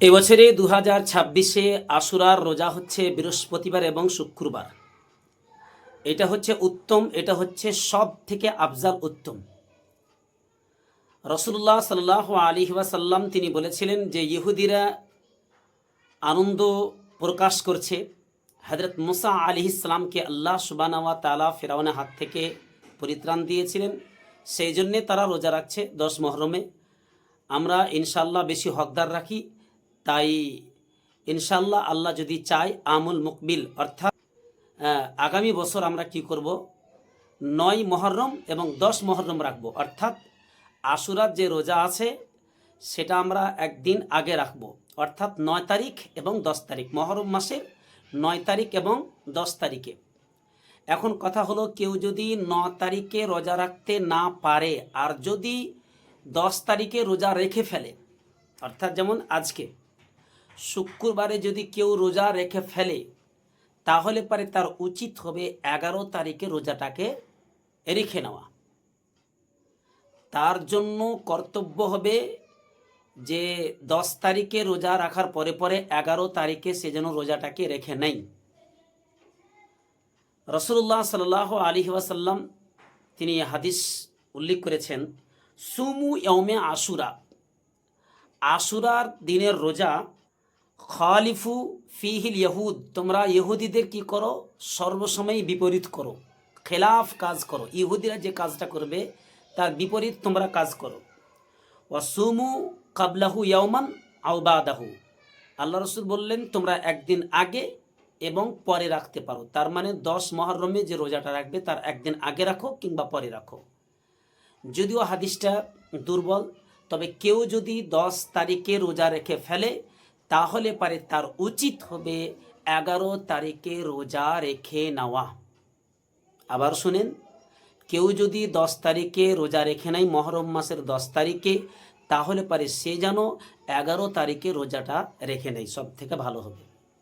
এবছরে 2026-এ আশুরার রোজা হচ্ছে বৃহস্পতিবার এবং শুক্রবার। এটা হচ্ছে উত্তম, এটা হচ্ছে সব থেকে আফজাল উত্তম। রাসূলুল্লাহ সাল্লাল্লাহু আলাইহি ওয়াসাল্লাম তিনি বলেছিলেন যে ইহুদিরা আনন্দ প্রকাশ করছে, হযরত মুসা আলাইহিস সালামকে আল্লাহ সুবহানাহু ওয়া তাআলা ফিরআউনের হাত থেকে পরিত্রাণ দিয়েছিলেন, সেই জন্যে তারা রোজা রাখছে 10 মুহররমে। আমরা ইনশাআল্লাহ বেশি হকদার রাখি, তাই ইনশাআল্লাহ আল্লাহ যদি চায় আমুল মুকবিল অর্থাৎ আগামী বছর আমরা কি করব, 9 মুহররম এবং 10 মুহররম রাখবো। অর্থাৎ আশুরার যে রোজা আছে সেটা আমরা একদিন আগে রাখবো, অর্থাৎ 9 তারিখ এবং 10 তারিখ, মুহররম মাসের 9 তারিখ এবং 10 তারিখে। এখন কথা হলো, কেউ যদি 9 তারিখে রোজা রাখতে না পারে আর যদি 10 তারিখে রোজা রেখে ফেলে, অর্থাৎ যেমন আজকে শুক্রবারে যদি কেউ রোজা রেখে ফেলে, তাহলে পরে তার উচিত হবে 11 তারিখে রোজাটাকে রেখে নেওয়া। তার জন্য কর্তব্য হবে যে 10 তারিখে রোজা রাখার পরে পরে 11 তারিখে সে যেন রোজাটাকে রেখে নেয়। রাসূলুল্লাহ সাল্লাল্লাহু আলাইহি ওয়াসাল্লাম তিনি হাদিস উল্লেখ করেছেন, সুমু ইয়াউমে আশুরা, আশুরার দিনের রোজা, খালিফু ফিহিল ইহুদ, তোমরা ইহুদিদের কি করো, সর্বসময় বিপরীত করো, খেলাফ কাজ করো, ইহুদিরা যে কাজটা করবে তার বিপরীত তোমরা কাজ করো। ওয়াসুমু কাবলাহু ইয়াওমান আও বাদাহু, আল্লাহ রসুল বললেন তোমরা একদিন আগে এবং পরে রাখতে পারো। তার মানে 10 মুহররমে যে রোজাটা রাখবে তার একদিন আগে রাখো কিংবা পরে রাখো। যদিও হাদিসটা দুর্বল, তবে কেউ যদি 10 তারিখে রোজা রেখে ফেলে তাহলে পারে তার উচিত হবে 11 তারিখে রোজা রেখে নেওয়া। আবার শুনেন, কেউ যদি 10 তারিখে রোজা রেখে নেয় মুহররম মাসের 10 তারিখে, তাহলে পারে সে যেন 11 তারিখে রোজাটা রেখে নেয়, সব থেকে ভালো হবে।